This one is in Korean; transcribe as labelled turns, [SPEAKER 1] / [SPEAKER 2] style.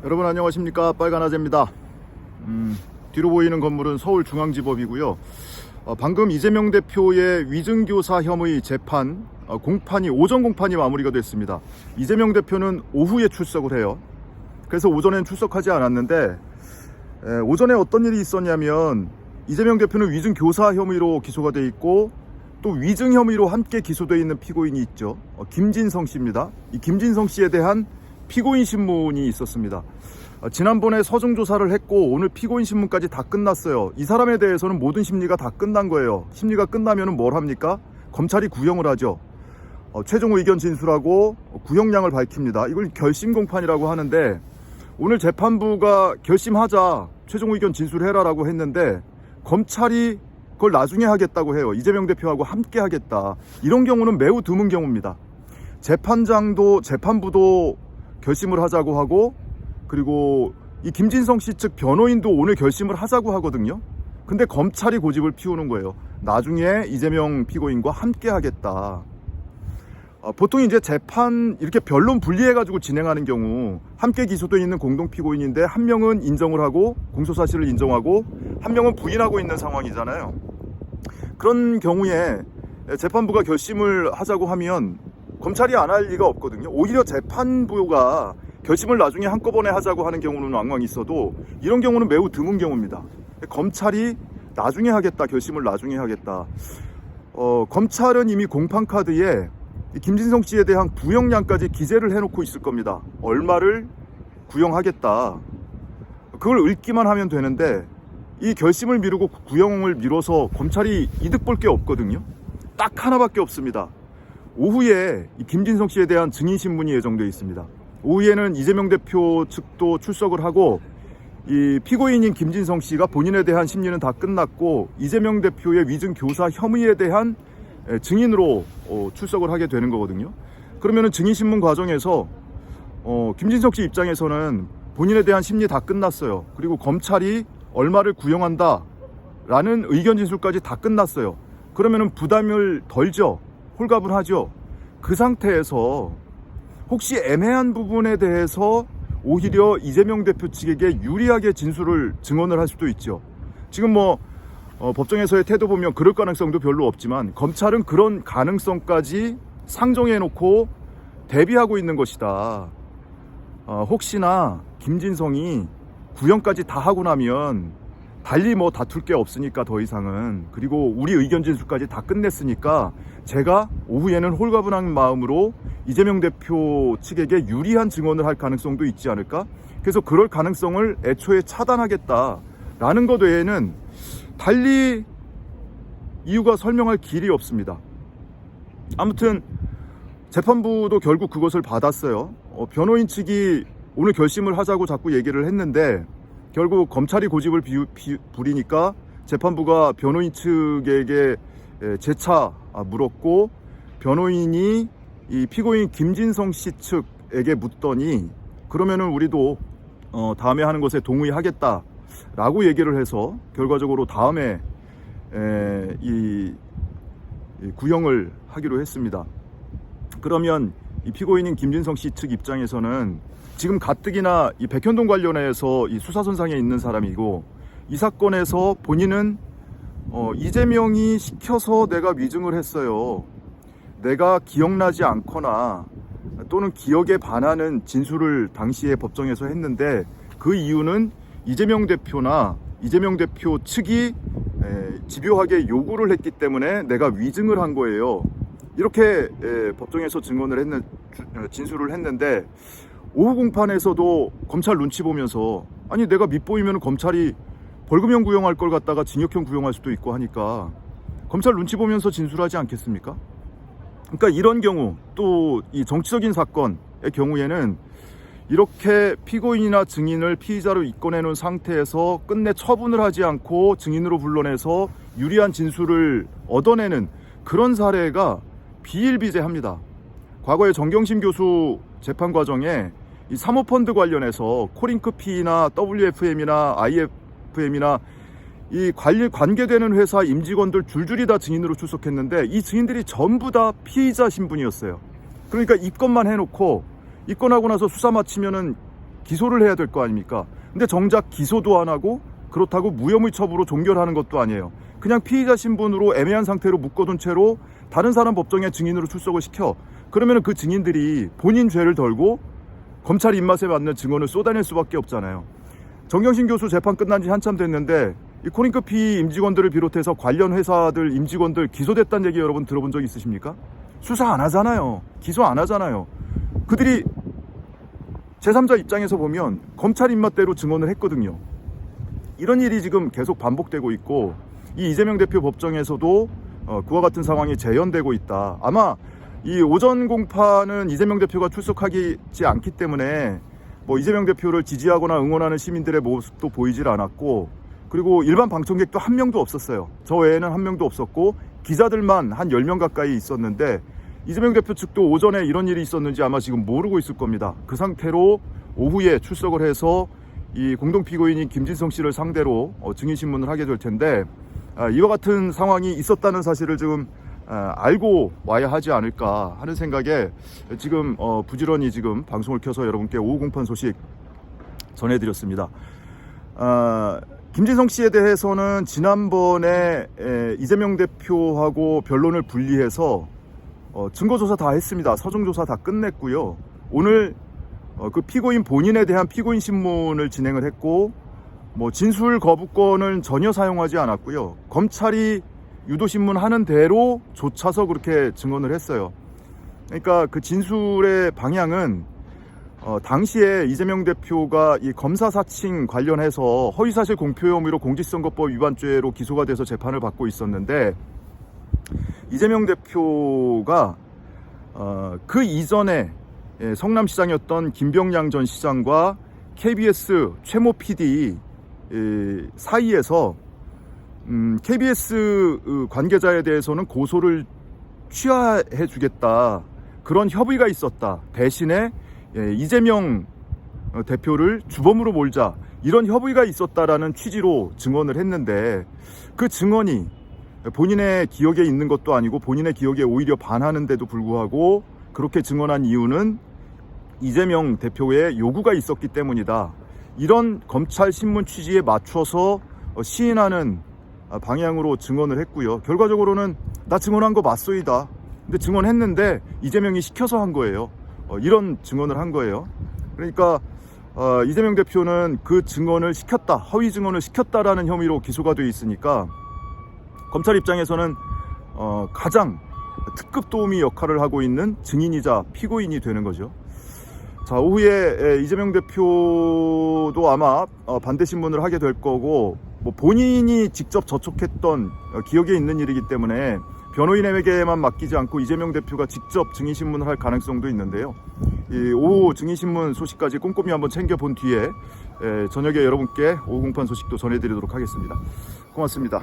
[SPEAKER 1] 여러분 안녕하십니까, 빨간아재입니다. 뒤로 보이는 건물은 서울중앙지법이고요. 방금 이재명 대표의 위증교사 혐의 재판 오전 공판이 마무리가 됐습니다. 이재명 대표는 오후에 출석을 해요. 그래서 오전엔 출석하지 않았는데 오전에 어떤 일이 있었냐면, 이재명 대표는 위증교사 혐의로 기소가 돼 있고 또 위증 혐의로 함께 기소되어 있는 피고인이 있죠. 김진성 씨입니다. 이 김진성 씨에 대한 피고인 신문이 있었습니다. 지난번에 서중 조사를 했고 오늘 피고인 신문까지 다 끝났어요. 이 사람에 대해서는 모든 심리가 다 끝난 거예요. 심리가 끝나면 뭘 합니까? 검찰이 구형을 하죠. 최종 의견 진술하고 구형량을 밝힙니다. 이걸 결심 공판이라고 하는데, 오늘 재판부가 결심하자, 최종 의견 진술해라라고 했는데 검찰이 그걸 나중에 하겠다고 해요. 이재명 대표하고 함께 하겠다. 이런 경우는 매우 드문 경우입니다. 재판부도 결심을 하자고 하고, 그리고 이 김진성 씨 측 변호인도 오늘 결심을 하자고 하거든요. 근데 검찰이 고집을 피우는 거예요. 나중에 이재명 피고인과 함께 하겠다. 보통 이제 재판 이렇게 변론 분리해가지고 진행하는 경우, 함께 기소되어 있는 공동 피고인인데 한 명은 인정을 하고 공소사실을 인정하고 한 명은 부인하고 있는 상황이잖아요. 그런 경우에 재판부가 결심을 하자고 하면 검찰이 안 할 리가 없거든요. 오히려 재판부가 결심을 나중에 한꺼번에 하자고 하는 경우는 왕왕 있어도 이런 경우는 매우 드문 경우입니다. 검찰이 나중에 하겠다, 결심을 나중에 하겠다. 검찰은 이미 공판카드에 김진성 씨에 대한 구형량까지 기재를 해놓고 있을 겁니다. 얼마를 구형하겠다. 그걸 읽기만 하면 되는데, 이 결심을 미루고 구형을 미뤄서 검찰이 이득 볼 게 없거든요. 딱 하나밖에 없습니다. 오후에 이 김진성 씨에 대한 증인신문이 예정되어 있습니다. 오후에는 이재명 대표 측도 출석을 하고, 이 피고인인 김진성 씨가 본인에 대한 심리는 다 끝났고 이재명 대표의 위증교사 혐의에 대한 증인으로 출석을 하게 되는 거거든요. 그러면은 증인신문 과정에서 김진성 씨 입장에서는 본인에 대한 심리 다 끝났어요. 그리고 검찰이 얼마를 구형한다 라는 의견 진술까지 다 끝났어요. 그러면은 부담을 덜죠. 홀갑을 하죠. 그 상태에서 혹시 애매한 부분에 대해서 오히려 이재명 대표 측에게 유리하게 증언을 할 수도 있죠. 지금 법정에서의 태도 보면 그럴 가능성도 별로 없지만, 검찰은 그런 가능성까지 상정해 놓고 대비하고 있는 것이다. 혹시나 김진성이 구형까지 다 하고 나면 달리 다툴 게 없으니까 더 이상은, 그리고 우리 의견 진술까지 다 끝냈으니까 제가 오후에는 홀가분한 마음으로 이재명 대표 측에게 유리한 증언을 할 가능성도 있지 않을까? 그래서 그럴 가능성을 애초에 차단하겠다라는 것 외에는 달리 이유가 설명할 길이 없습니다. 아무튼 재판부도 결국 그것을 받았어요. 변호인 측이 오늘 결심을 하자고 자꾸 얘기를 했는데 결국 검찰이 고집을 부리니까 재판부가 변호인 측에게 재차 물었고, 변호인이 이 피고인 김진성 씨 측에게 묻더니 그러면은 우리도 다음에 하는 것에 동의하겠다라고 얘기를 해서 결과적으로 다음에 이 구형을 하기로 했습니다. 그러면 이 피고인인 김진성 씨 측 입장에서는 지금 가뜩이나 이 백현동 관련해서 이 수사선상에 있는 사람이고, 이 사건에서 본인은 이재명이 시켜서 내가 위증을 했어요. 내가 기억나지 않거나 또는 기억에 반하는 진술을 당시에 법정에서 했는데, 그 이유는 이재명 대표나 이재명 대표 측이 집요하게 요구를 했기 때문에 내가 위증을 한 거예요. 이렇게 법정에서 진술을 했는데, 오후 공판에서도 검찰 눈치 보면서, 아니 내가 밉보이면 검찰이 벌금형 구형할 걸 갖다가 징역형 구형할 수도 있고 하니까 검찰 눈치 보면서 진술하지 않겠습니까? 그러니까 이런 경우, 또 이 정치적인 사건의 경우에는 이렇게 피고인이나 증인을 피의자로 입건해 놓은 상태에서 끝내 처분을 하지 않고 증인으로 불러내서 유리한 진술을 얻어내는 그런 사례가 비일비재합니다. 과거에 정경심 교수 재판 과정에 이 사모펀드 관련해서 코링크피나 WFM이나 IFM이나 이 관계되는 회사 임직원들 줄줄이 다 증인으로 출석했는데, 이 증인들이 전부 다 피의자 신분이었어요. 그러니까 입건만 해놓고, 입건하고 나서 수사 마치면은 기소를 해야 될 거 아닙니까? 근데 정작 기소도 안 하고 그렇다고 무혐의 처분으로 종결하는 것도 아니에요. 그냥 피의자 신분으로 애매한 상태로 묶어둔 채로 다른 사람 법정에 증인으로 출석을 시켜. 그러면 그 증인들이 본인 죄를 덜고 검찰 입맛에 맞는 증언을 쏟아낼 수밖에 없잖아요. 정경심 교수 재판 끝난 지 한참 됐는데 이 코링크 피의 임직원들을 비롯해서 관련 회사들 임직원들 기소됐다는 얘기 여러분 들어본 적 있으십니까? 수사 안 하잖아요. 기소 안 하잖아요. 그들이 제3자 입장에서 보면 검찰 입맛대로 증언을 했거든요. 이런 일이 지금 계속 반복되고 있고 이 이재명 대표 법정에서도 그와 같은 상황이 재현되고 있다. 아마 이 오전 공판은 이재명 대표가 출석하지 않기 때문에 뭐 이재명 대표를 지지하거나 응원하는 시민들의 모습도 보이질 않았고, 그리고 일반 방청객도 한 명도 없었어요. 저 외에는 한 명도 없었고 기자들만 한 10명 가까이 있었는데 이재명 대표 측도 오전에 이런 일이 있었는지 아마 지금 모르고 있을 겁니다. 그 상태로 오후에 출석을 해서 이 공동피고인인 김진성 씨를 상대로 증인신문을 하게 될 텐데, 이와 같은 상황이 있었다는 사실을 지금 알고 와야 하지 않을까 하는 생각에 지금 부지런히 지금 방송을 켜서 여러분께 오후 공판 소식 전해드렸습니다. 김진성 씨에 대해서는 지난번에 이재명 대표하고 변론을 분리해서 증거조사 다 했습니다. 서중조사 다 끝냈고요. 오늘 그 피고인 본인에 대한 피고인 신문을 진행을 했고, 뭐 진술 거부권을 전혀 사용하지 않았고요. 검찰이 유도신문 하는 대로 조차서 그렇게 증언을 했어요. 그러니까 그 진술의 방향은 당시에 이재명 대표가 이 검사 사칭 관련해서 허위사실 공표 혐의로 공직선거법 위반죄로 기소가 돼서 재판을 받고 있었는데, 이재명 대표가 그 이전에 성남시장이었던 김병량 전 시장과 KBS 최모 PD 사이에서 KBS 관계자에 대해서는 고소를 취하해 주겠다, 그런 협의가 있었다. 대신에 이재명 대표를 주범으로 몰자, 이런 협의가 있었다라는 취지로 증언을 했는데, 그 증언이 본인의 기억에 있는 것도 아니고 본인의 기억에 오히려 반하는데도 불구하고 그렇게 증언한 이유는 이재명 대표의 요구가 있었기 때문이다. 이런 검찰 신문 취지에 맞춰서 시인하는 방향으로 증언을 했고요. 결과적으로는 나 증언한 거 맞소이다. 근데 증언했는데 이재명이 시켜서 한 거예요. 이런 증언을 한 거예요. 그러니까 이재명 대표는 그 증언을 시켰다, 허위 증언을 시켰다라는 혐의로 기소가 돼 있으니까 검찰 입장에서는 가장 특급 도우미 역할을 하고 있는 증인이자 피고인이 되는 거죠. 자, 오후에 이재명 대표도 아마 반대 신문을 하게 될 거고, 뭐 본인이 직접 저촉했던 기억에 있는 일이기 때문에 변호인에게만 맡기지 않고 이재명 대표가 직접 증인신문을 할 가능성도 있는데요. 이 오후 증인신문 소식까지 꼼꼼히 한번 챙겨본 뒤에 저녁에 여러분께 오후 공판 소식도 전해드리도록 하겠습니다. 고맙습니다.